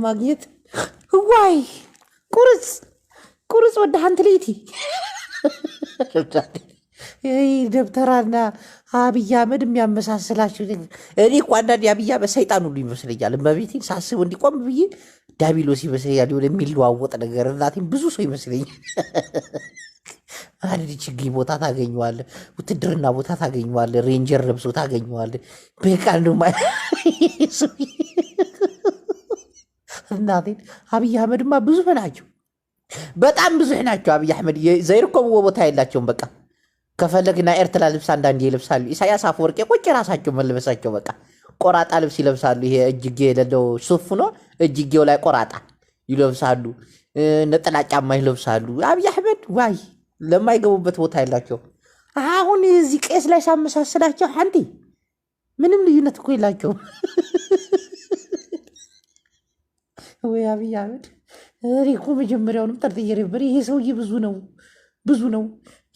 ማግኘት ዋይ ቁርጽ ወደ አንተ ለይቲ ደብተራና አብይ አህመድ የሚያመሳስላችሁ እኔ እኮ አንዳንዴ አብይ አህመድ ሰይጣን ሁሉ ይመስለኛል። እመቤቴን ሳስበው እንዲቆም ብዬ ዳቢሎስ ይመስለኛል። የሆነ የሚለዋወጥ ነገር እናቴን ብዙ ሰው ይመስለኛል። አንድ ችግኝ ቦታ ታገኘዋለህ፣ ውትድርና ቦታ ታገኘዋለህ፣ ሬንጀር ለብሶ ታገኘዋለህ። በቃ እንደውም እናቴን አብይ አህመድማ ብዙ ናቸው፣ በጣም ብዙ ናቸው። አብይ አህመድ ዘይርኮም ቦታ የላቸውም። በቃ ከፈለግና ኤርትራ ልብስ አንዳንዴ ይለብሳሉ። ኢሳያስ አፈወርቄ ቁጭ ራሳቸው መልበሳቸው በቃ ቆራጣ ልብስ ይለብሳሉ። ይሄ እጅጌ የሌለው ሱፍ ነው፣ እጅጌው ላይ ቆራጣ ይለብሳሉ። ነጠላ ጫማ ይለብሳሉ። አብይ አህመድ ዋይ ለማይገቡበት ቦታ የላቸው። አሁን እዚህ ቄስ ላይ ሳመሳስላቸው አንዴ ምንም ልዩነት እኮ የላቸውም። ወይ አብይ አህመድ እኔ እኮ መጀመሪያውንም ጠርጥዬ ነበር። ይሄ ሰውዬ ብዙ ነው።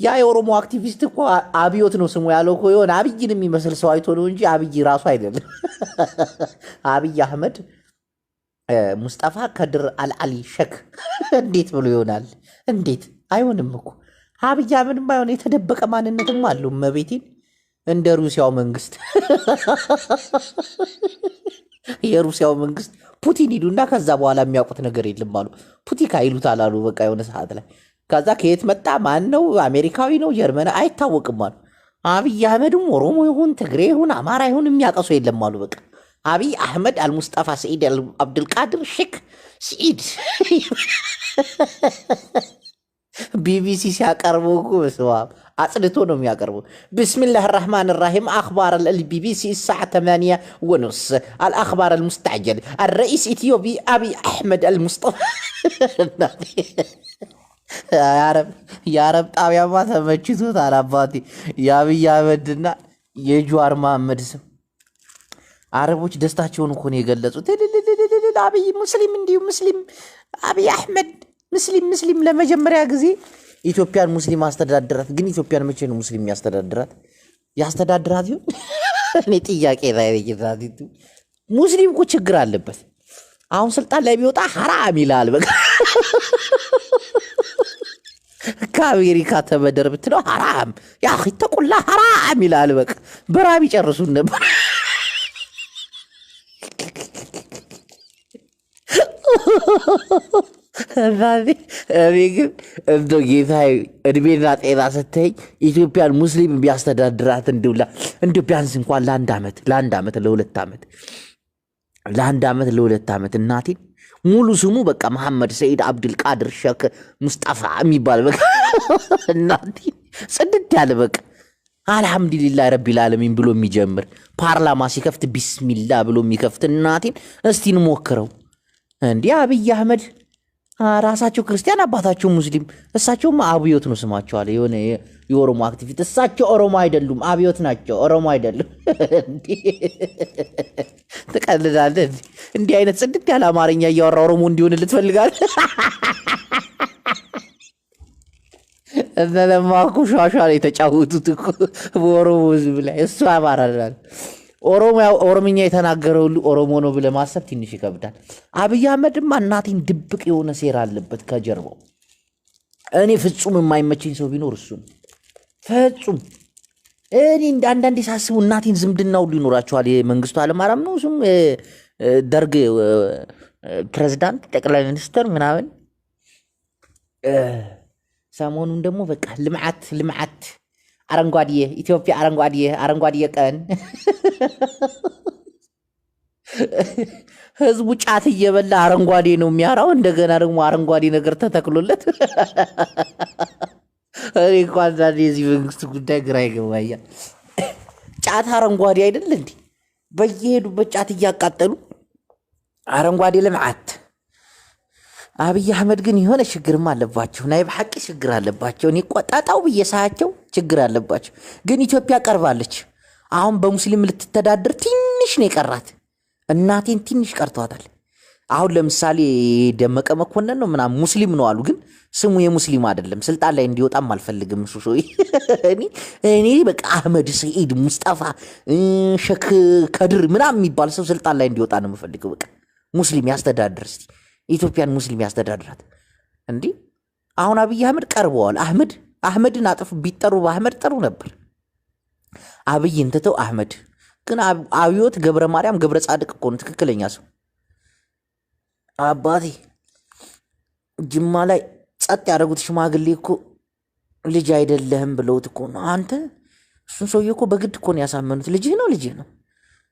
ያ የኦሮሞ አክቲቪስት እኮ አብዮት ነው ስሙ ያለው እኮ የሆነ አብይን የሚመስል ሰው አይቶ ነው እንጂ አብይ ራሱ አይደለም። አብይ አህመድ ሙስጠፋ ከድር አልዓሊ ሸክ እንዴት ብሎ ይሆናል? እንዴት አይሆንም እኮ አብይ አህመድም ባይሆን የተደበቀ ማንነትም አለው። መቤቴን እንደ ሩሲያው መንግስት የሩሲያው መንግስት ፑቲን ሂዱና ከዛ በኋላ የሚያውቁት ነገር የለም አሉ። ፑቲካ ይሉታል አሉ። በቃ የሆነ ሰዓት ላይ ከዛ ከየት መጣ ማን ነው አሜሪካዊ ነው ጀርመን አይታወቅም አሉ። አብይ አህመድም ኦሮሞ ይሁን ትግሬ ይሁን አማራ ይሁን የሚያቀሱ የለም አሉ። በቃ አብይ አህመድ አልሙስጠፋ ሰኢድ አብዱልቃድር ሼክ ሰኢድ ቢቢሲ ሲያቀርበው እኮ በስዋብ አጽድቶ ነው የሚያቀርበው። ብስሚላህ ራህማን ራሂም አኽባር البيبي سي الساعة 8:30 الأخبار المستعجل الرئيس الإثيوبي أبي أحمد المصطفى يا رب ጣቢያ ማ ተመችቶታል አባቴ። የአብይ አህመድና የጁዋር መሐመድ ስም አረቦች ደስታቸውን እኮ ነው የገለጹት። አብይ ሙስሊም እንዲሁ ሙስሊም አብይ አህመድ ሙስሊም ለመጀመሪያ ጊዜ ኢትዮጵያን ሙስሊም አስተዳድራት። ግን ኢትዮጵያን መቼ ነው ሙስሊም ያስተዳድራት ይሁን? እኔ ጥያቄ ላይ ይዛት ሙስሊም እኮ ችግር አለበት። አሁን ስልጣን ላይ ቢወጣ ሐራም ይላል። በቃ ከአሜሪካ ተበደር ብትለው ሐራም ያ ተቁላ ሐራም ይላል። በቃ በራብ ይጨርሱን ነበር። እኔ ግን እንደው ጌታዬ እድሜና ጤና ስትይ ኢትዮጵያን ሙስሊም ቢያስተዳድራት እንደው ቢያንስ እንኳን ለአንድ ዓመት ለሁለት ዓመት እናቴን ሙሉ ስሙ በቃ መሐመድ ሰኢድ አብዱልቃድር ሼክ ሙስጠፋ የሚባል በቃ እናቴን ጽድት ያለ በቃ አልሐምዱሊላህ ረቢል ዓለሚን ብሎ የሚጀምር ፓርላማ ሲከፍት ቢስሚላ ብሎ የሚከፍት እናቴን እስቲ እንሞክረው። እንዲህ አብይ አህመድ ራሳቸው ክርስቲያን አባታቸው ሙስሊም፣ እሳቸውም አብዮት ነው ስማቸዋል። የሆነ የኦሮሞ አክቲቪስት እሳቸው ኦሮሞ አይደሉም አብዮት ናቸው፣ ኦሮሞ አይደሉም። ትቀልዳለህ። እንዲህ አይነት ጽድት ያለ አማርኛ እያወራ ኦሮሞ እንዲሆን ልትፈልጋለህ? እነለማኩ ሻሻ ላይ የተጫወቱት እኮ በኦሮሞ ህዝብ ላይ እሱ አማራላል። ኦሮምኛ የተናገረው ሁሉ ኦሮሞ ነው ብለህ ማሰብ ትንሽ ይከብዳል። አብይ አህመድማ እናቴን ድብቅ የሆነ ሴራ አለበት ከጀርባው። እኔ ፍጹም የማይመችኝ ሰው ቢኖር እሱ ነው። ፍጹም እኔ አንዳንዴ ሳስቡ እናቴን ዝምድና ሁሉ ይኖራቸዋል። የመንግስቱ ኃይለማርያም ነው እሱም ደርግ ፕሬዝዳንት ጠቅላይ ሚኒስትር ምናምን። ሰሞኑን ደግሞ በቃ ልምዓት አረንጓዴ ኢትዮጵያ አረንጓዴ ቀን ህዝቡ ጫት እየበላ አረንጓዴ ነው የሚያራው። እንደገና ደግሞ አረንጓዴ ነገር ተተክሎለት እኔ እንኳን ዛሬ የዚህ መንግስት ጉዳይ ግራ ይገባኛል። ጫት አረንጓዴ አይደል እንዴ? በየሄዱበት ጫት እያቃጠሉ አረንጓዴ ልምዓት። አብይ አህመድ ግን የሆነ ችግርም አለባቸው። ናይ በሐቂ ችግር አለባቸው። እኔ ቆጣጣው በየሳያቸው ችግር አለባቸው። ግን ኢትዮጵያ ቀርባለች። አሁን በሙስሊም ልትተዳደር ትንሽ ነው የቀራት። እናቴን ትንሽ ቀርቷታል። አሁን ለምሳሌ ደመቀ መኮንን ነው ምናምን ሙስሊም ነው አሉ። ግን ስሙ የሙስሊም አይደለም። ስልጣን ላይ እንዲወጣም አልፈልግም። እሱ ሰው እኔ በቃ አህመድ ሰኢድ ሙስጠፋ ሼክ ከድር ምናምን የሚባል ሰው ስልጣን ላይ እንዲወጣ ነው የምፈልገው። በቃ ሙስሊም ያስተዳድር እስቲ ኢትዮጵያን ሙስሊም ያስተዳድራት እንዴ? አሁን አብይ አህመድ ቀርበዋል። አህመድን አጥፍ ቢጠሩ በአህመድ ጥሩ ነበር። አብይን ትተው አህመድ ግን አብዮት ገብረ ማርያም ገብረ ጻድቅ እኮ ነው ትክክለኛ ሰው። አባቴ ጅማ ላይ ጸጥ ያደረጉት ሽማግሌ እኮ ልጅ አይደለህም ብለውት እኮ ነው። አንተ እሱን ሰውዬ እኮ በግድ እኮ ነው ያሳመኑት። ልጅህ ነው።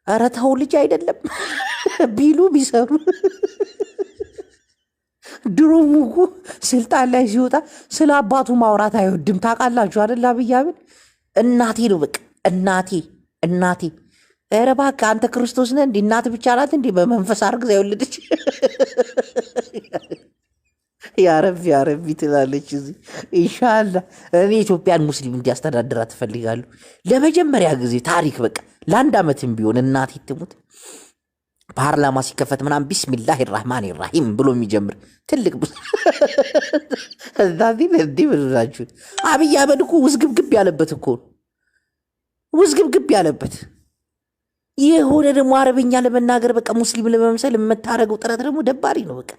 ኧረ ተው ልጅ አይደለም ቢሉ ቢሰሩ ድሮም እኮ ስልጣን ላይ ሲወጣ ስለ አባቱ ማውራት አይወድም። ታውቃላችሁ አይደል? አብይ አህመድ እናቴ ነው በቃ እናቴ። ኧረ እባክህ አንተ ክርስቶስ ነህ እንዴ? እናት ብቻ ናት እንዴ በመንፈስ አርግዛ የወለደች? ያረቢ ትላለች እዚህ። ኢንሻአላህ እኔ ኢትዮጵያን ሙስሊም እንዲያስተዳድራ ትፈልጋለሁ። ለመጀመሪያ ጊዜ ታሪክ በቃ ለአንድ ዓመትም ቢሆን እናቴ ትሙት ፓርላማ ሲከፈት ምናምን ቢስሚላህ ራህማን ራሂም ብሎ የሚጀምር ትልቅ እዛዚህ እንዲህ ብላችሁ አብይ አህመድ እኮ ውዝግብግብ ያለበት የሆነ ደግሞ አረበኛ ለመናገር በቃ ሙስሊም ለመምሰል የምታደርገው ጥረት ደግሞ ደባሪ ነው። በቃ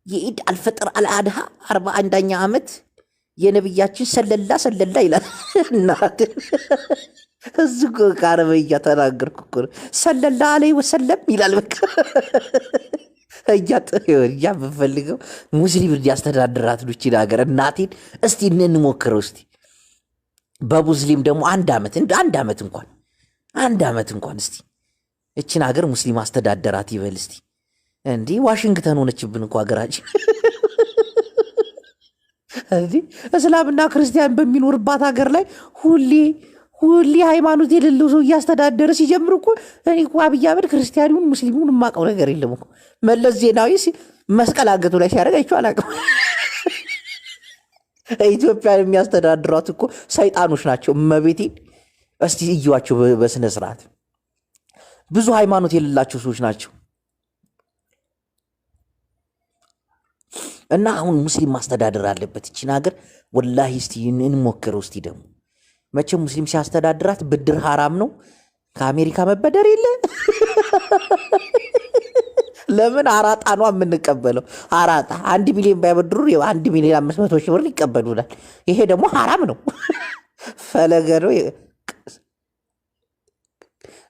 የኢድ አልፈጥር አልአድሃ 41ኛ ዓመት የነብያችን ሰለላ ይላል። እናት እዚህ ከአረበኛ ተናገርኩ እኮ ሰለላ ዐለይሂ ወሰለም ይላል። በቃ እያ ብፈልገው ሙስሊም እንዲያስተዳድራት ነው ይህችን ሀገር። እናቴን እስቲ እንሞክረው እስቲ በሙስሊም ደግሞ አንድ ዓመት እንኳን እስቲ እችን ሀገር ሙስሊም አስተዳደራት ይበል እስቲ። እንዲህ ዋሽንግተን ሆነችብን እኮ ሀገራችን። እንዲህ እስላምና ክርስቲያን በሚኖርባት ሀገር ላይ ሁሌ ሃይማኖት የሌለው ሰው እያስተዳደረ ሲጀምር እኮ እኔ እኮ አብይ አህመድ ክርስቲያኑን ሙስሊሙን የማውቀው ነገር የለም እኮ። መለስ ዜናዊ መስቀል አንገቱ ላይ ሲያደርግ አይቼው አላውቅም። ኢትዮጵያን የሚያስተዳድሯት እኮ ሰይጣኖች ናቸው። እመቤቴን እስቲ እዩዋቸው በስነ ስርዓት። ብዙ ሃይማኖት የሌላቸው ሰዎች ናቸው። እና አሁን ሙስሊም ማስተዳደር አለበት ይችን ሀገር ወላሂ። እስቲ እንሞክረው እስቲ። ደግሞ መቼም ሙስሊም ሲያስተዳድራት ብድር ሐራም ነው። ከአሜሪካ መበደር የለ ለምን አራጣ ነው የምንቀበለው? አራጣ 1 ሚሊዮን ባይበድሩ 1,500,000 ብር ይቀበሉናል። ይሄ ደግሞ ሐራም ነው። ፈለገ ነው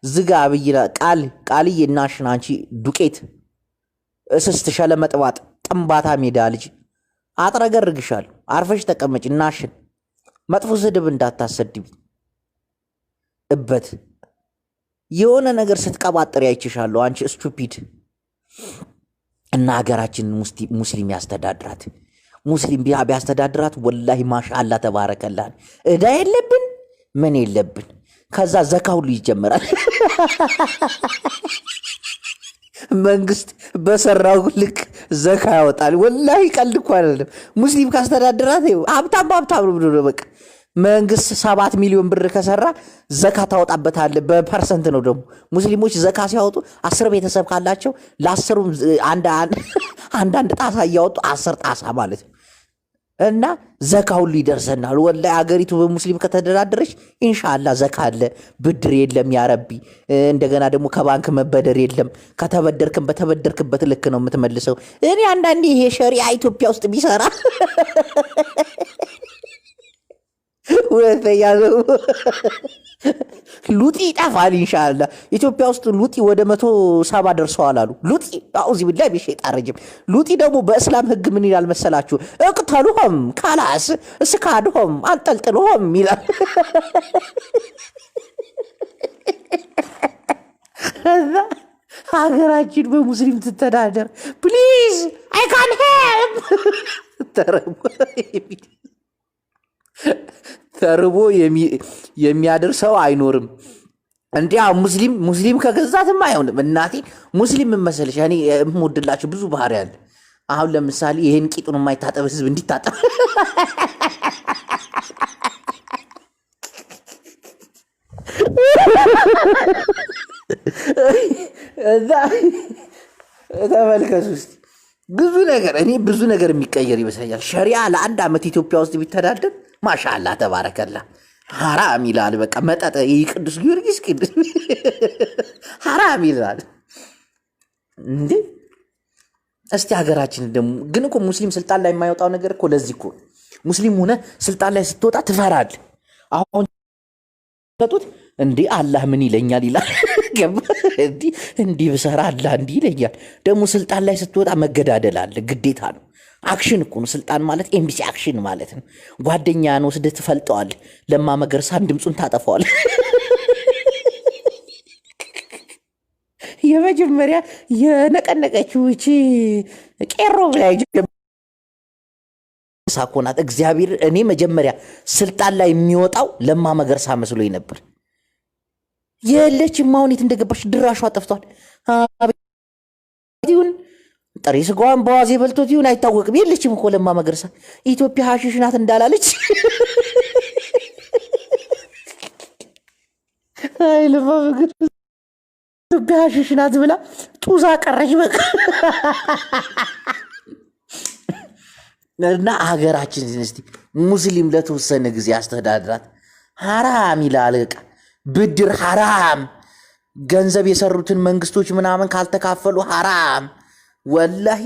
ዝጋ። አብይና ቃልዬ እናሽን አንቺ ዱቄት እስስት ሸለመጥባጥ ጥንባታ ሜዳ ልጅ አጥረገርግሻለሁ። አርፈሽ ተቀመጭ። እናሽን መጥፎ ስድብ እንዳታሰድቢ እበት የሆነ ነገር ስትቀባጥር ያይችሻለሁ አንቺ ስቱፒድ። እና ሀገራችን ሙስሊም ያስተዳድራት። ሙስሊም ቢያስተዳድራት ወላሂ ማሻአላ ተባረከላህ። እዳ የለብን ምን የለብን። ከዛ ዘካ ሁሉ ይጀምራል። መንግስት በሰራው ልክ ዘካ ያወጣል። ወላሂ ቀልድ እኮ አይደለም። ሙስሊም ካስተዳድራት ሀብታም ነው በቃ። መንግስት 7 ሚሊዮን ብር ከሰራ ዘካ ታወጣበታለህ። በፐርሰንት ነው ደግሞ ሙስሊሞች ዘካ ሲያወጡ 10 ቤተሰብ ካላቸው ለ10ሩም አንዳንድ ጣሳ እያወጡ 10 ጣሳ ማለት ነው። እና ዘካ ሁሉ ይደርሰናል። ወላሂ አገሪቱ በሙስሊም ከተደራደረች ኢንሻአላህ ዘካ አለ፣ ብድር የለም ያረቢ። እንደገና ደግሞ ከባንክ መበደር የለም። ከተበደርክም በተበደርክበት ልክ ነው የምትመልሰው። እኔ አንዳንዴ ይሄ ሸሪዓ ኢትዮጵያ ውስጥ ቢሰራ ሁለተኛ ሉጢ ይጠፋል ኢንሻአላህ። ኢትዮጵያ ውስጥ ሉጢ ወደ 170 ደርሰዋል አሉ። ሉጢ አውዚ ቢላሂ ቢሸይጣን ረጂም። ሉጢ ደግሞ በእስላም ህግ ምን ይላል መሰላችሁ? እቅተሉሁም ካላስ እስካድሁም አንጠልጥሉሁም ይላል። ሀገራችን በሙስሊም ትተዳደር ፕሊዝ። አይ ካን ሄልፕ ተርቦ የሚያደርሰው አይኖርም። እንዲያ ሙስሊም ከገዛትም አይሆንም። እናቴ ሙስሊም መሰለሽ እኔ የምወድላችሁ ብዙ ባህሪ አለ። አሁን ለምሳሌ ይሄን ቂጡን የማይታጠብ ህዝብ እንዲታጠብ እዛ ተመልከቱ እስቲ። ብዙ ነገር የሚቀየር ይመስለኛል። ሸሪዓ ለ1 ዓመት ኢትዮጵያ ውስጥ ቢተዳደር ማሻአላህ ተባረከላ። ሐራም ይላል በቃ መጠጥ። ቅዱስ ጊዮርጊስ ሐራም ይላል። እንዴ እስቲ ሀገራችን ደግሞ ግን እኮ ሙስሊም ስልጣን ላይ የማይወጣው ነገር እኮ ለዚህ እኮ ሙስሊም ሆነ ስልጣን ላይ ስትወጣ ትፈራል። አሁን ተጡት እንዴ አላህ ምን ይለኛል ይላል። እንዲህ ብሰራ አላህ እንዲህ ይለኛል። ደግሞ ስልጣን ላይ ስትወጣ መገዳደል አለ፣ ግዴታ ነው። አክሽን እኮ ነው ስልጣን ማለት፣ ኤምቢሲ አክሽን ማለት ነው። ጓደኛን ወስደህ ትፈልጠዋል። ለማ መገርሳን ድምፁን ታጠፈዋል። የመጀመሪያ የነቀነቀችው እቺ ቄሮ ላይ ሳኮናት እግዚአብሔር። እኔ መጀመሪያ ስልጣን ላይ የሚወጣው ለማ መገርሳ መስሎኝ ነበር። የለችም። አሁን የት እንደገባች ድራሿ ጠፍቷል። ይሁን ጥሬ ስጋዋን በዋዜ በልቶት ይሁን አይታወቅም። የለችም እኮ ለማ መገርሳ። ኢትዮጵያ ሀሺሽ ናት እንዳላለች አይ ለማ መገርሳ ኢትዮጵያ ሀሺሽ ናት ብላ ጡዛ ቀረች በቃ። እና ሀገራችን እስቲ ሙስሊም ለተወሰነ ጊዜ አስተዳድራት። ሐራም ይላል በቃ ብድር ሐራም፣ ገንዘብ የሰሩትን መንግስቶች ምናምን ካልተካፈሉ ሐራም። ወላሂ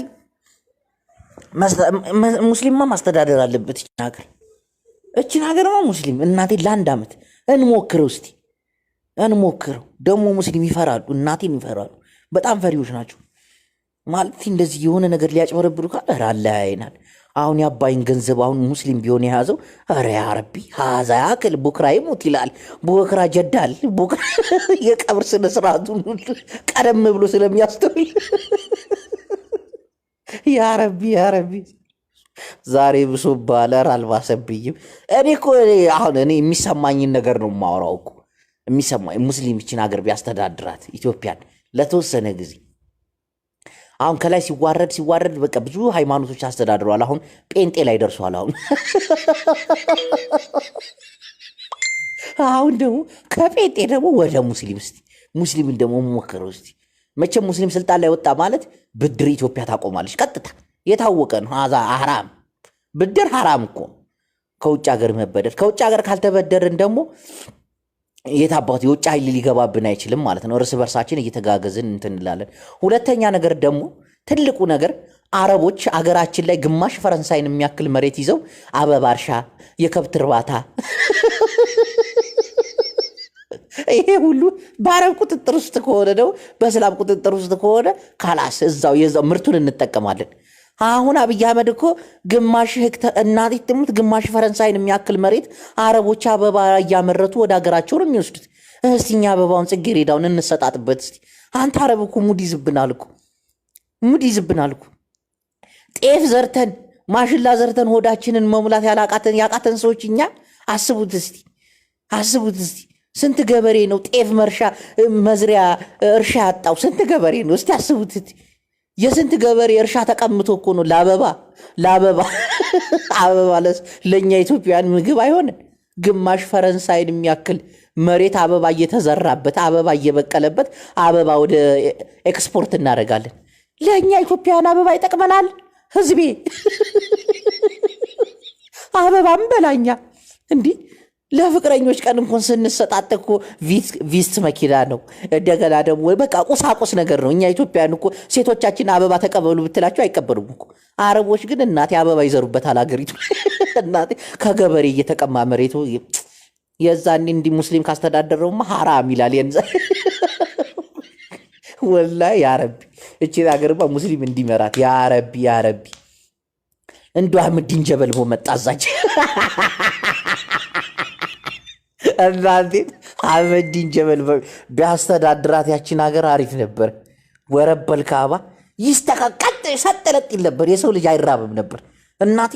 ሙስሊምማ ማስተዳደር አለበት እችን ሀገርማ ሙስሊም። እናቴ ለአንድ ዓመት እንሞክረው እስቲ እንሞክረው። ደግሞ ሙስሊም ይፈራሉ፣ እናቴን ይፈራሉ። በጣም ፈሪዎች ናቸው ማለት እንደዚህ የሆነ ነገር ሊያጭበረብሩ ካለ አላህ ያይናል። አሁን የአባይን ገንዘብ አሁን ሙስሊም ቢሆን የያዘው ኧረ ያ ረቢ ሀዛ ያክል ቡክራ ይሙት ይላል። ቡክራ ጀዳል የቀብር ስነ ስርዓቱን ቀደም ብሎ ስለሚያስተውል ያ ረቢ ዛሬ ብሶ ባለር አልባሰብኝም። እኔ እኮ አሁን እኔ የሚሰማኝን ነገር ነው የማወራው እኮ የሚሰማኝ። ሙስሊም ይችን ሀገር ቢያስተዳድራት ኢትዮጵያን ለተወሰነ ጊዜ አሁን ከላይ ሲዋረድ በቃ ብዙ ሃይማኖቶች አስተዳድረዋል። አሁን ጴንጤ ላይ ደርሷል። አሁን ደግሞ ከጴንጤ ደግሞ ወደ ሙስሊም እስቲ ሙስሊምን ደግሞ ሞከረው እስቲ። መቼም ሙስሊም ስልጣን ላይ ወጣ ማለት ብድር ኢትዮጵያ ታቆማለች ቀጥታ። የታወቀ ነው። ሐራም ብድር ሐራም እኮ ከውጭ ሀገር መበደር። ከውጭ ሀገር ካልተበደርን ደግሞ የታባቱ የውጭ ኃይል ሊገባብን አይችልም ማለት ነው። እርስ በርሳችን እየተጋገዝን እንትን እንላለን። ሁለተኛ ነገር ደግሞ ትልቁ ነገር አረቦች አገራችን ላይ ግማሽ ፈረንሳይን የሚያክል መሬት ይዘው አበባ እርሻ፣ የከብት እርባታ ይሄ ሁሉ በአረብ ቁጥጥር ውስጥ ከሆነ ነው፣ በእስላም ቁጥጥር ውስጥ ከሆነ ካላስ እዛው የዛው ምርቱን እንጠቀማለን። አሁን አብይ አህመድ እኮ ግማሽ ሄክታር እናት ትሙት ግማሽ ፈረንሳይን የሚያክል መሬት አረቦች አበባ እያመረቱ ወደ ሀገራቸው ነው የሚወስዱት። እስቲ እኛ አበባውን ጽጌረዳውን እንሰጣጥበት እስቲ። አንተ አረብ እኮ ሙድ ይዝብናል እኮ ጤፍ ዘርተን ማሽላ ዘርተን ሆዳችንን መሙላት ያቃተን ሰዎች እኛ። አስቡት እስቲ ስንት ገበሬ ነው ጤፍ መዝሪያ እርሻ ያጣው? ስንት ገበሬ ነው እስቲ አስቡት። የስንት ገበሬ እርሻ ተቀምቶ እኮ ነው ለአበባ ለእኛ ኢትዮጵያውያን ምግብ አይሆንም። ግማሽ ፈረንሳይን የሚያክል መሬት አበባ እየተዘራበት አበባ እየበቀለበት አበባ ወደ ኤክስፖርት እናደርጋለን። ለእኛ ኢትዮጵያውያን አበባ ይጠቅመናል? ህዝቤ አበባም በላኛ እንዲህ ለፍቅረኞች ቀን እንኳን ስንሰጣጥ እኮ ቪስት መኪና ነው። እንደገና ደግሞ በቃ ቁሳቁስ ነገር ነው። እኛ ኢትዮጵያውያን እኮ ሴቶቻችን አበባ ተቀበሉ ብትላቸው አይቀበሉም እኮ። አረቦች ግን እናቴ አበባ ይዘሩበታል አገሪቱ። እናቴ ከገበሬ እየተቀማ መሬቱ የዛኔ እንዲህ ሙስሊም ካስተዳደረውማ ሐራም ይላል። ወላሂ ያ ረቢ እቺ ሀገርማ ሙስሊም እንዲመራት ያ ረቢ እንዶ አህመዲን ጀበል መጣዛች እናንተ አህመዲን ጀበል ቢያስተዳድራት ያችን ሀገር አሪፍ ነበር። ወረበል ካባ ይስተካከል ሰጠለጥ ይል ነበር። የሰው ልጅ አይራብም ነበር። እናቴ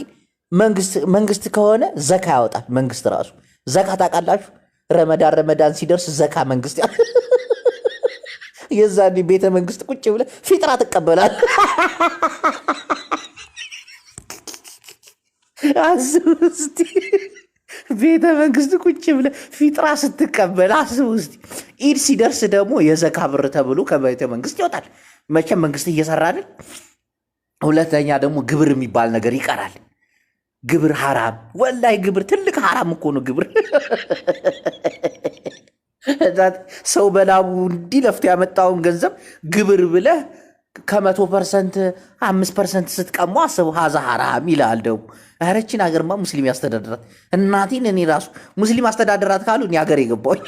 መንግስት ከሆነ ዘካ ያወጣል። መንግስት ራሱ ዘካ ታውቃላችሁ? ረመዳን ሲደርስ ዘካ መንግስት የዛኔ ቤተ መንግስት ቁጭ ብለህ ፊጥራ ትቀበላል። አስቡስቲ ቤተ መንግስት ቁጭ ብለህ ፊጥራ ስትቀበል አስቡስቲ። ኢድ ሲደርስ ደግሞ የዘካ ብር ተብሎ ከቤተ መንግስት ይወጣል። መቼም መንግስት እየሰራ አይደል? ሁለተኛ ደግሞ ግብር የሚባል ነገር ይቀራል። ግብር ሐራም፣ ወላሂ ግብር ትልቅ ሐራም እኮ ነው ግብር። ሰው በላቡ እንዲህ ለፍቶ ያመጣውን ገንዘብ ግብር ብለህ ከ100% 5% ስትቀሙ አስቡ። ሀዛ ሐራም ይላል ደግሞ። ኧረ ይህችን ሀገርማ ሙስሊም ያስተዳድራት። እናቴን እኔ ራሱ ሙስሊም አስተዳድራት ካሉ እኔ ሀገር የገባሁኝ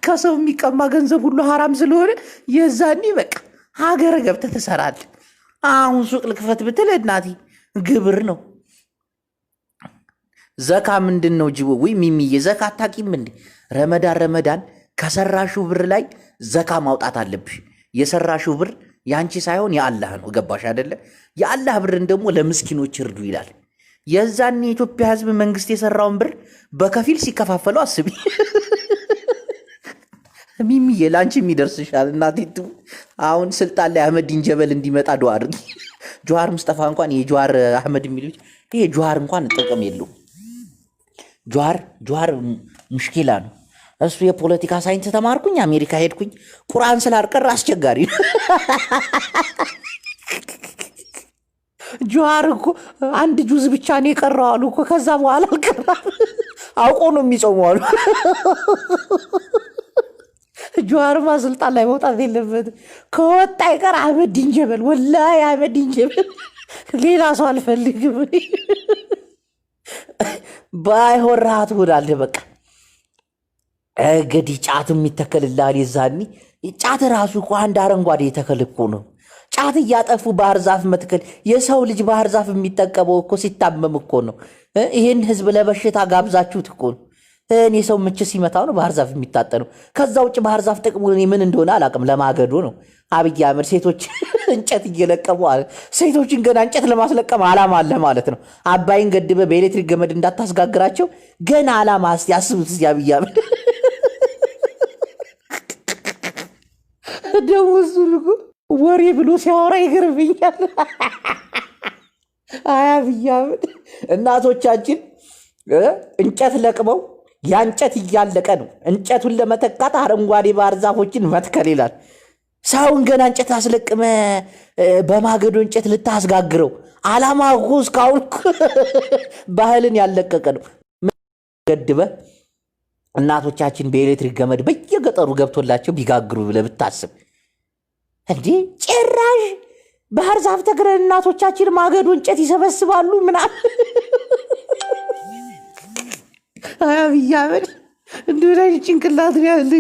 ከሰው የሚቀማ ገንዘብ ሁሉ ሐራም ስለሆነ የዛኔ በቃ ሀገር ገብተህ ትሰራለህ። አሁን ሱቅ ልክፈት ብትል እናቴ ግብር ነው። ዘካ ምንድን ነው ጅቦ? ወይ ሚሚዬ ዘካ አታቂም እንዴ? ረመዳን ከሰራሽው ብር ላይ ዘካ ማውጣት አለብሽ። የሰራሽው ብር ያንቺ ሳይሆን የአላህ ነው። ገባሽ አይደለ? የአላህ ብርን ደግሞ ለምስኪኖች እርዱ ይላል። የዛን የኢትዮጵያ ሕዝብ መንግስት የሰራውን ብር በከፊል ሲከፋፈለው አስቢ። ሚሚዬ ለአንቺ የሚደርስሻል እናቴቱ። አሁን ስልጣን ላይ አህመዲን ጀበል እንዲመጣ ዱዓ አድርጊ። ጀዋር ሙስጠፋ እንኳን የጀዋር አህመድ የሚሉት ይሄ ጀዋር እንኳን ጥቅም የለውም። ጀዋር ሙሽኪላ ነው። እሱ የፖለቲካ ሳይንስ ተማርኩኝ፣ አሜሪካ ሄድኩኝ፣ ቁርአን ስላልቀረ አስቸጋሪ ነው። ጀዋር እኮ አንድ ጁዝ ብቻ ነው የቀረው አሉ እኮ። ከዛ በኋላ አልቀራም። አውቆ ነው የሚጾመው አሉ። ጀዋርማ ስልጣን ላይ መውጣት የለበትም። ከወጣ ይቀር አህመዲን ጀበል፣ ወላሂ አህመዲን ጀበል። ሌላ ሰው አልፈልግም። ባይሆን ረሃት ትሆናለህ በቃ። እንግዲህ ጫት የሚተከልልሃል። የዛኒ ጫት ራሱ እኮ አንድ አረንጓዴ የተከል እኮ ነው። ጫት እያጠፉ ባህር ዛፍ መትከል። የሰው ልጅ ባህር ዛፍ የሚጠቀመው እኮ ሲታመም እኮ ነው። ይህን ህዝብ ለበሽታ ጋብዛችሁት እኮ ነው። እኔ ሰው ምች ሲመታው ነው ባህር ዛፍ የሚታጠነው። ከዛ ውጭ ባህር ዛፍ ጥቅሙ እኔ ምን እንደሆነ አላውቅም። ለማገዶ ነው። አብይ አህመድ ሴቶች እንጨት እየለቀሙ ሴቶችን ገና እንጨት ለማስለቀም አላማ አለ ማለት ነው። አባይን ገድበ በኤሌክትሪክ ገመድ እንዳታስጋግራቸው ገና አላማ። እስቲ አስቡት። እስቲ አብይ አህመድ ደግሞ እሱ ወሬ ብሎ ሲያወራ ይገርምኛል። አይ አብይ አህመድ እናቶቻችን እንጨት ለቅመው ያ እንጨት እያለቀ ነው። እንጨቱን ለመተካት አረንጓዴ ባህር ዛፎችን መትከል ይላል። ሰውን ገና እንጨት አስለቅመ በማገዶ እንጨት ልታስጋግረው አላማ እኮ እስካሁን ባህልን ያለቀቀ ነው። ገድበ እናቶቻችን በኤሌክትሪክ ገመድ በየገጠሩ ገብቶላቸው ቢጋግሩ ብለህ ብታስብ እንዴ! ጭራሽ ባህር ዛፍ ተክለን እናቶቻችን ማገዶ እንጨት ይሰበስባሉ ምናምን። አብይ አህመድ እንደሆነ ጭንቅላት ያለ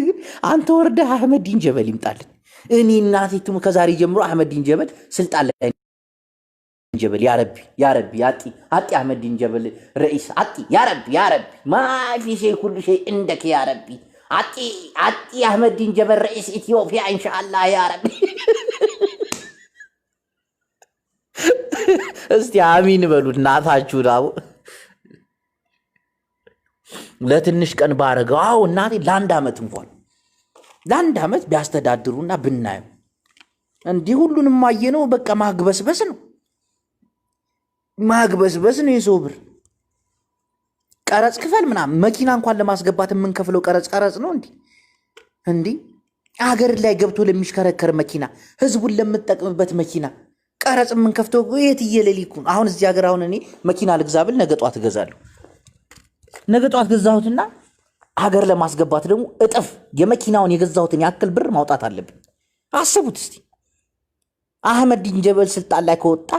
አንተ ወርደህ አህመዲን ጀበል ይምጣልን። እኔ እናቴቱም ከዛሬ ጀምሮ አህመዲን ጀበል ስልጣን ላይ ጀበል ያረቢ አጢ አህመዲን ጀበል ረኢስ አጢ ያረቢ ማፊ ሸይ ኩሉ ሸይ እንደክ ያረቢ አጢ አህመዲን ጀበል ረኢስ ኢትዮጵያ ኢንሻአላህ ያረቢ። እስቲ አሚን በሉ እናታችሁ ዳው ለትንሽ ቀን ባረገው። አዎ እናቴ ለአንድ ዓመት ቢያስተዳድሩና ብናየው እንዲህ ሁሉንም ማየነው። በቃ ማግበስበስ ነው የሰው ብር። ቀረጽ ክፈል ምናምን መኪና እንኳን ለማስገባት የምንከፍለው ቀረጽ ነው እንዲህ አገር ላይ ገብቶ ለሚሽከረከር መኪና፣ ህዝቡን ለምጠቅምበት መኪና ቀረጽ የምንከፍተው የት እየለሊኩ። አሁን እዚህ ሀገር አሁን እኔ መኪና ልግዛ ብል ነገ ጧት እገዛለሁ። ነገ ጧት ገዛሁትና ሀገር ለማስገባት ደግሞ እጥፍ የመኪናውን የገዛሁትን ያክል ብር ማውጣት አለብን። አስቡት እስቲ። አህመዲን ጀበል ስልጣን ላይ ከወጣ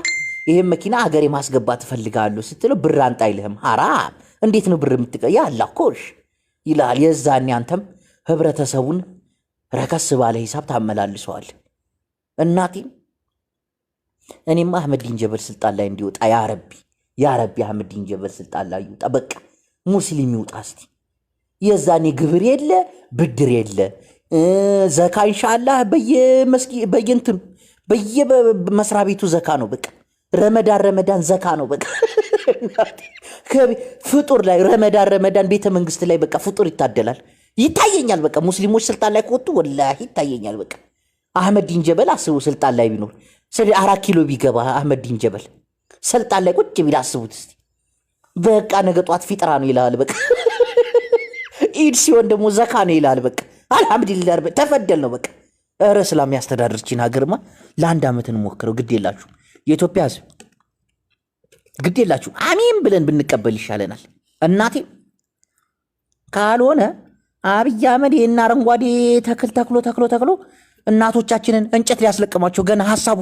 ይሄን መኪና ሀገር የማስገባት እፈልጋለሁ ስትለው ብር አንጣ አይልህም። ሐራም። እንዴት ነው ብር የምትቀያ? አላኮሽ ይላል። የዛኔ አንተም ህብረተሰቡን ረከስ ባለ ሂሳብ ታመላልሰዋል። እናቴም እኔማ አህመዲን ጀበል ስልጣን ላይ እንዲወጣ ያረቢ አህመዲን ጀበል ስልጣን ላይ ይወጣ። በቃ ሙስሊም ይውጣ እስቲ። የዛኔ ግብር የለ ብድር የለ ዘካ ኢንሻአላህ በየእንትኑ በየመስሪያ ቤቱ ዘካ ነው። በቃ ረመዳን ዘካ ነው። በቃ ፍጡር ላይ ረመዳን ቤተ መንግስት ላይ በቃ ፍጡር ይታደላል። ይታየኛል። በቃ ሙስሊሞች ስልጣን ላይ ከወጡ ወላሂ ይታየኛል። በቃ አህመዲን ጀበል አስቡ ስልጣን ላይ ቢኖር 4 ኪሎ ቢገባ አህመዲን ጀበል ስልጣን ላይ ቁጭ ቢል አስቡት እስቲ። በቃ ነገ ጧት ፊጥራ ነው ይላል። በቃ ኢድ ሲሆን ደግሞ ዘካ ነው ይላል። በቃ አልሐምዱሊላህ ተፈደል ነው። በቃ ኧረ እስላም ያስተዳድርችን ሀገርማ ለአንድ ዓመት እንሞክረው። ግድ የላችሁ የኢትዮጵያ ህዝብ፣ ግድ የላችሁ አሚን ብለን ብንቀበል ይሻለናል። እናቴ ካልሆነ አብይ አህመድ ይህን አረንጓዴ ተክል ተክሎ እናቶቻችንን እንጨት ሊያስለቅማቸው ገና ሀሳቡ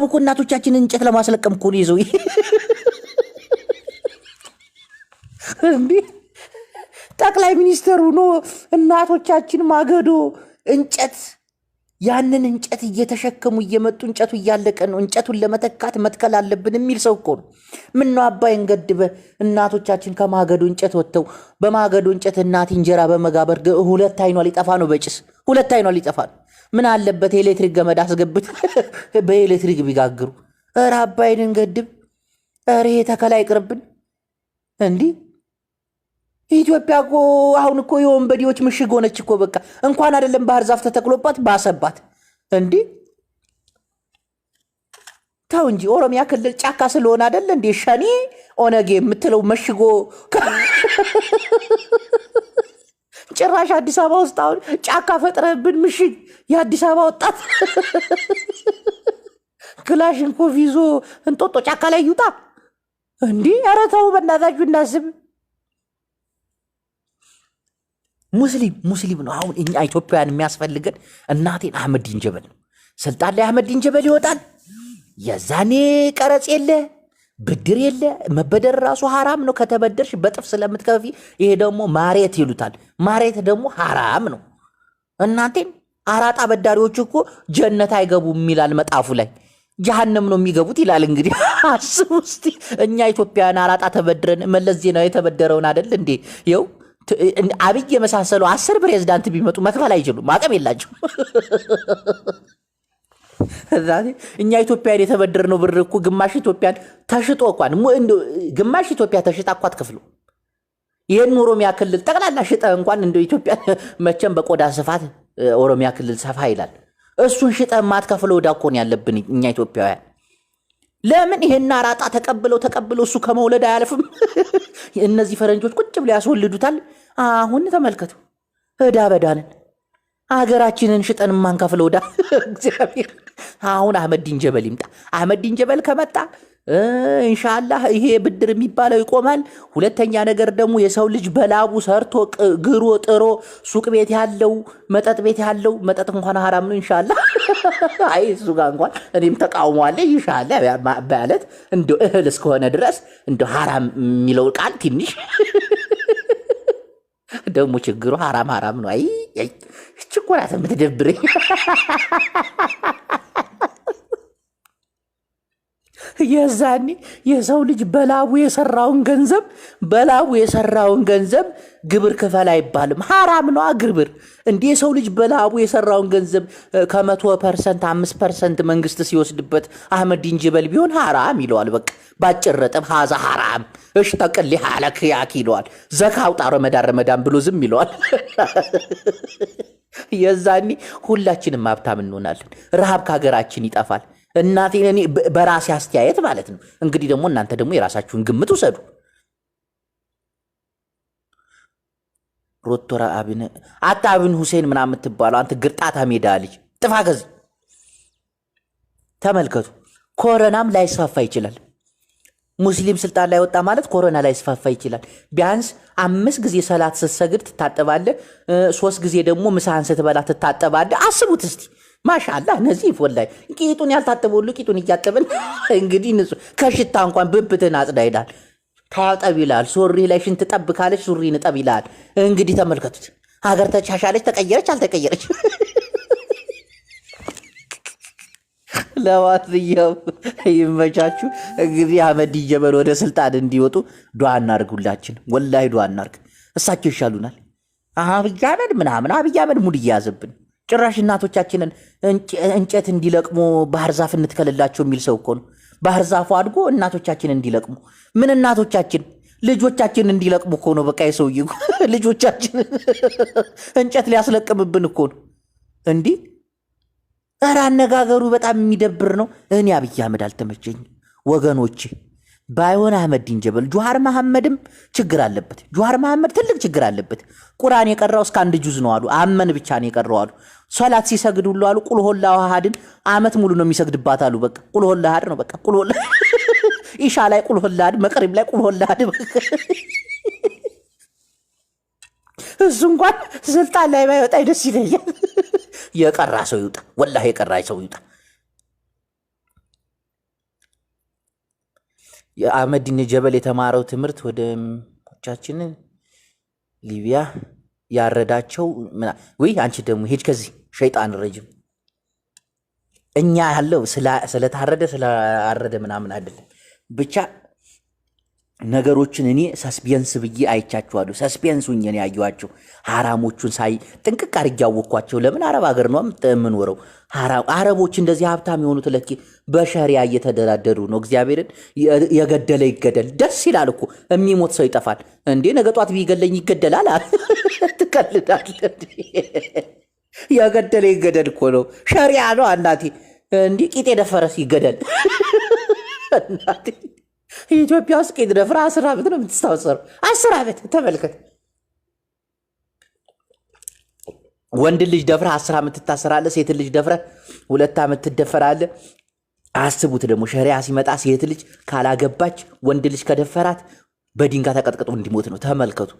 እኮ እናቶቻችንን እንጨት ለማስለቀም እኮ ነው ይዘው እንዲህ ጠቅላይ ሚኒስትሩ ነው እናቶቻችን ማገዶ እንጨት ያንን እንጨት እየተሸከሙ እየመጡ እንጨቱ እያለቀ ነው እንጨቱን ለመተካት መትከል አለብን የሚል ሰው እኮ ነው። ምነው አባይን ገድበ እናቶቻችን ከማገዶ እንጨት ወጥተው በማገዶ እንጨት እናት እንጀራ በመጋበር ሁለት አይኗ ሊጠፋ ነው፣ በጭስ ሁለት አይኗ ሊጠፋ ነው። ምን አለበት ኤሌክትሪክ ገመድ አስገብት በኤሌክትሪክ ቢጋግሩ። ኧረ አባይን እንገድብ፣ ኧረ ይሄ ተከላ ይቅርብን። እንዲህ ኢትዮጵያ እኮ አሁን እኮ የወንበዴዎች ምሽግ ሆነች እኮ። በቃ እንኳን አይደለም ባህር ዛፍ ተተክሎባት ባሰባት። እንዲህ ተው እንጂ ኦሮሚያ ክልል ጫካ ስለሆነ አይደል እንዴ ሸኔ ኦነግ የምትለው መሽጎ ጭራሽ አዲስ አበባ ውስጥ አሁን ጫካ ፈጥረህብን ምሽግ የአዲስ አበባ ወጣት ክላሽንኮቭ ይዞ እንጦጦ ጫካ ላይ ይውጣ እንዲህ። ኧረ ተው በእናታችሁ እናስብ። ሙስሊም ነው አሁን እኛ ኢትዮጵያውያን የሚያስፈልገን። እናቴን አህመዲን ጀበል ነው ስልጣን ላይ አህመዲን ጀበል ይወጣል። የዛኔ ቀረጽ የለ ብድር የለ። መበደር ራሱ ሐራም ነው ከተበደርሽ በጥፍ ስለምትከፊ። ይሄ ደግሞ ማሬት ይሉታል። ማሬት ደግሞ ሐራም ነው። እናንተን አራጣ በዳሪዎች እኮ ጀነት አይገቡም ይላል መጣፉ ላይ፣ ጀሃነም ነው የሚገቡት ይላል። እንግዲህ አስቡ እስቲ እኛ ኢትዮጵያውያን አራጣ ተበድረን መለስ ዜናዊ የተበደረውን አይደል እንዴ ይው አብይ የመሳሰሉ 10 ፕሬዝዳንት ቢመጡ መክፈል አይችሉም፣ አቅም የላቸው። እኛ ኢትዮጵያን የተበደርነው ብር እኮ ግማሽ ኢትዮጵያን ተሽጦ እንኳን ግማሽ ኢትዮጵያ ተሽጣ እኮ አትከፍሉ። ይሄን ኦሮሚያ ክልል ጠቅላላ ሽጠ እንኳን እንደ ኢትዮጵያ መቼም በቆዳ ስፋት ኦሮሚያ ክልል ሰፋ ይላል። እሱን ሽጠ ማትከፍለው ዕዳ እኮ ነው ያለብን እኛ ኢትዮጵያውያን። ለምን ይሄን አራጣ ተቀብለው እሱ ከመውለድ አያልፍም። እነዚህ ፈረንጆች ቁጭ ብለው ያስወልዱታል። አሁን ተመልከቱ ዕዳ በዳንን አገራችንን ሽጠን ማንከፍለው ዕዳ እግዚአብሔር። አሁን አህመዲን ጀበል ይምጣ። አህመዲን ጀበል ከመጣ ኢንሻአላህ ይሄ ብድር የሚባለው ይቆማል። ሁለተኛ ነገር ደግሞ የሰው ልጅ በላቡ ሰርቶ ግሮ ጥሮ ሱቅ ቤት ያለው መጠጥ ቤት ያለው መጠጥ እንኳን ሐራም ነው ኢንሻአላህ። አይ እሱ ጋር እንኳን እኔም ተቃውሟለሁ ኢንሻአላህ ማለት እንደው እህል እስከሆነ ድረስ እንደው ሐራም የሚለው ቃል ትንሽ ደግሞ ችግሩ ሐራም ነው። አይ ችኩራት የምትደብረኝ የዛኔ የሰው ልጅ በላቡ የሰራውን ገንዘብ ግብር ክፈል አይባልም፣ ሐራም ነው ግብር። እንዲህ የሰው ልጅ በላቡ የሰራውን ገንዘብ ከ100% 5% መንግስት ሲወስድበት አህመዲን ጀበል ቢሆን ሐራም ይለዋል። በቃ ባጭር ረጥብ ሀዛ ሐራም እሽ ተቅሊ ሐለክ ያክ ይለዋል። ዘካ አውጣ ረመዳን ብሎ ዝም ይለዋል። የዛኔ ሁላችንም ሀብታም እንሆናለን፣ ረሃብ ከሀገራችን ይጠፋል። እናቴን እኔ በራሴ አስተያየት ማለት ነው። እንግዲህ ደግሞ እናንተ ደግሞ የራሳችሁን ግምት ውሰዱ። ሮቶራ አብን ሁሴን ምናምን የምትባለው አንተ ግርጣታ ሜዳ ልጅ ጥፋ ከዚህ ተመልከቱ። ኮሮናም ላይስፋፋ ይችላል። ሙስሊም ስልጣን ላይ ወጣ ማለት ኮሮና ላይስፋፋ ይችላል። ቢያንስ 5 ጊዜ ሰላት ስትሰግድ ትታጠባለህ፣ 3 ጊዜ ደግሞ ምሳህን ስትበላ ትታጠባለህ። አስቡት እስቲ ማሻአላህ። እነዚህ ወላሂ ቂጡን ያልታጠበ ሁሉ ቂጡን እያጠብን እንግዲህ ንጹህ ከሽታ እንኳን ብብትን አጽዳ ይላል። ታጠብ ይላል። ሱሪ ላይ ሽንት ጠብ ካለች ሱሪን ጠብ ይላል። እንግዲህ ተመልከቱት። ሀገር ተቻሻለች፣ ተቀየረች አልተቀየረች። ለማንኛውም ይመቻችሁ። እንግዲህ አህመዲን ጀበል ወደ ስልጣን እንዲወጡ ዱዓ እናርጉላችን። ወላሂ ዱዓ እናርግ። እሳቸው ይሻሉናል። አብይ አህመድ ሙድ እያያዘብን ጭራሽ እናቶቻችንን እንጨት እንዲለቅሙ ባህር ዛፍ እንትከልላቸው የሚል ሰው እኮ ነው። ባህር ዛፉ አድጎ እናቶቻችን እንዲለቅሙ ምን እናቶቻችን ልጆቻችን እንዲለቅሙ እኮ ነው። በቃ የሰውዬ ልጆቻችን እንጨት ሊያስለቅምብን እኮ ነው እንዲህ። ኧረ አነጋገሩ በጣም የሚደብር ነው። እኔ አብይ አህመድ አልተመቸኝ ወገኖቼ። ባይሆን አህመዲን ጀበል ጁሃር መሐመድም ችግር አለበት። ጁሃር መሐመድ ትልቅ ችግር አለበት። ቁርአን የቀራው እስከ 1 ጁዝ ነው አሉ። አመን ብቻ ነው የቀራው አሉ። ሶላት ሲሰግድ ሁሉ አሉ ቁል ሁላሁ አሐድን አመት ሙሉ ነው የሚሰግድባት አሉ። በቃ ቁል ሁላሁ አሐድ ነው። በቃ ቁል ሁላሁ ኢሻ ላይ ቁል ሁላሁ አሐድ፣ መቅሪብ ላይ ቁል ሁላሁ አሐድ። እሱ እንኳን ስልጣን ላይ ባይወጣ ደስ ይለኛል። የቀራ ሰው ይውጣ፣ ወላሂ የቀራ ሰው ይውጣ። የአህመዲን ጀበል የተማረው ትምህርት ወደ ቻችን ሊቢያ ያረዳቸው ወይ አንቺ ደግሞ ሄጅ ከዚህ ሸይጣን ረጅም እኛ ያለው ስለታረደ ስለአረደ ምናምን አይደለም። ብቻ ነገሮችን እኔ ሰስፔንስ ብዬ አይቻቸዋለሁ። ሰስፔንስ ሁኜ ነው ያየኋቸው። ሐራሞቹን ሳይ ጥንቅቅ አድርጌ ያወቅኳቸው። ለምን አረብ ሀገር ነው የምንወረው። አረቦች እንደዚህ ሀብታም የሆኑት ለኪ በሸሪያ እየተደራደሩ ነው። እግዚአብሔርን የገደለ ይገደል። ደስ ይላል እኮ የሚሞት ሰው ይጠፋል እንዴ? ነገ ጧት ቢገለኝ ይገደላል። ትቀልዳለህ? የገደለ ይገደል እኮ ነው። ሸሪያ ነው እናቴ። እንዲህ ቂጥ የደፈረስ ይገደል እናቴ። ኢትዮጵያ ውስጥ ቂጥ ደፍራ 10 ዓመት ነው የምትታሰረው። 10 ዓመት ተመልከት። ወንድ ልጅ ደፍራ 10 ዓመት ትታሰራለህ። ሴት ልጅ ደፍራ 2 ዓመት ትደፈራለህ። አስቡት ደግሞ ሸሪያ ሲመጣ ሴት ልጅ ካላገባች ወንድ ልጅ ከደፈራት በድንጋይ ተቀጥቅጦ እንዲሞት ነው። ተመልከቱ።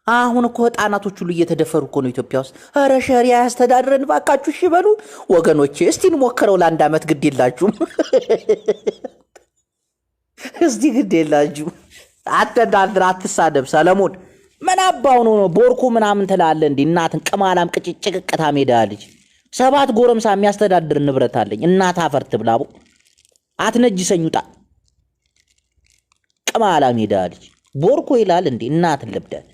አሁን እኮ ህፃናቶች ሁሉ እየተደፈሩ እኮ ነው ኢትዮጵያ ውስጥ። ኧረ ሸሪያ ያስተዳድረን ባካችሁ። እሺ በሉ ወገኖቼ፣ እስቲ እንሞክረው ለ1 ዓመት። ግድ የላችሁም እስቲ ግድ የላችሁ። አትሳደብ ሰለሞን። ምን አባው ነው ቦርኮ ምናምን ትላለህ እንዴ? እናትን ቅማላም ቅጭቅቅታ ሜዳ ልጅ 7 ጎረምሳ የሚያስተዳድር ንብረት አለኝ። እናት አፈርት ብላቦ አትነጅሰኝ ውጣ። ቅማላም ሜዳ ልጅ ቦርኮ ይላል እንዴ? እናትን ልብዳል።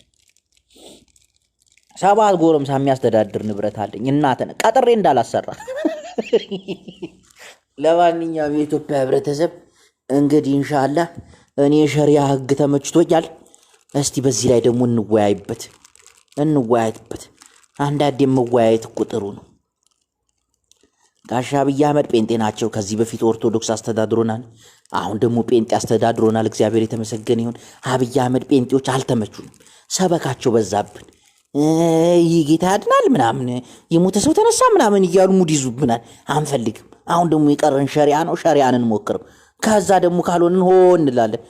7 ጎረምሳ የሚያስተዳድር ንብረት አለኝ። እናትን ቀጥሬ እንዳላሰራ። ለማንኛውም የኢትዮጵያ ህብረተሰብ እንግዲህ ኢንሻአላህ እኔ ሸሪያ ህግ ተመችቶኛል። እስቲ በዚህ ላይ ደግሞ እንወያይበት። አንዳንዴ መወያየት እኮ ጥሩ ነው። ጋሻ አብይ አህመድ ጴንጤ ናቸው። ከዚህ በፊት ኦርቶዶክስ አስተዳድሮናል። አሁን ደግሞ ጴንጤ አስተዳድሮናል። እግዚአብሔር የተመሰገነ ይሁን። አብይ አህመድ ጴንጤዎች አልተመቹንም። ሰበካቸው በዛብን። ይህ ጌታ ያድናል ምናምን የሞተ ሰው ተነሳ ምናምን እያሉ ሙድ ይዙብናል። አንፈልግም። አሁን ደግሞ የቀረን ሸሪያ ነው። ሸሪያን እንሞክረው። ከዛ ደግሞ ካልሆነን ሆ እንላለን።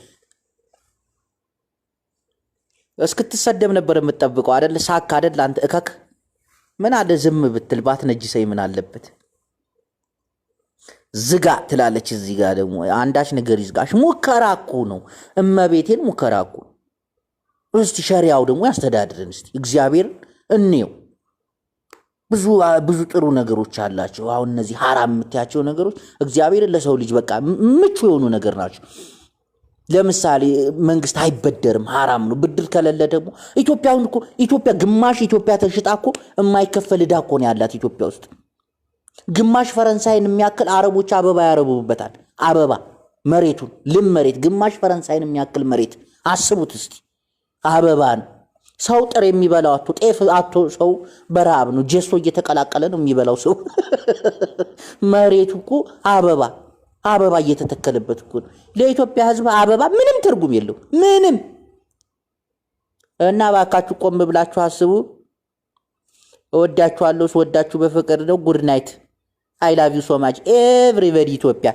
እስክትሰደብ ነበር የምትጠብቀው አይደል? ሳካ አይደል? አንተ እከክ ምን አለ ዝም ብትል ባትነጅሰኝ ምን አለበት? ዝጋ ትላለች። እዚህ ጋር ደግሞ አንዳች ነገር ይዝጋሽ። ሙከራ እኮ ነው። እመቤቴን ሙከራ እኮ። እስቲ ሸሪያው ደግሞ ያስተዳድረን። እስቲ እግዚአብሔርን እንየው። ብዙ ጥሩ ነገሮች አላቸው። አሁን እነዚህ ሐራም የምትያቸው ነገሮች እግዚአብሔርን ለሰው ልጅ በቃ ምቹ የሆኑ ነገር ናቸው። ለምሳሌ መንግስት አይበደርም፣ ሐራም ነው። ብድር ከሌለ ደግሞ ኢትዮጵያ ግማሽ ኢትዮጵያ ተሽጣ እኮ የማይከፈል ዕዳ እኮ ነው ያላት ኢትዮጵያ ውስጥ። ግማሽ ፈረንሳይን የሚያክል አረቦች አበባ ያረቡበታል። አበባ መሬቱን ልም መሬት ግማሽ ፈረንሳይን የሚያክል መሬት አስቡት እስቲ። አበባን ሰው ጥሬ የሚበላው አቶ ጤፍ አቶ ሰው በረሃብ ነው። ጀሶ እየተቀላቀለ ነው የሚበላው ሰው። መሬቱ እኮ አበባ እየተተከለበት እኮ ነው። ለኢትዮጵያ ህዝብ አበባ ምንም ትርጉም የለው ምንም። እና ባካችሁ ቆም ብላችሁ አስቡ። እወዳችኋለሁ። ስወዳችሁ በፍቅር ነው። ጉድ ናይት። አይ ላቭ ዩ ሶ ማች ኤቭሪባዲ ኢትዮጵያ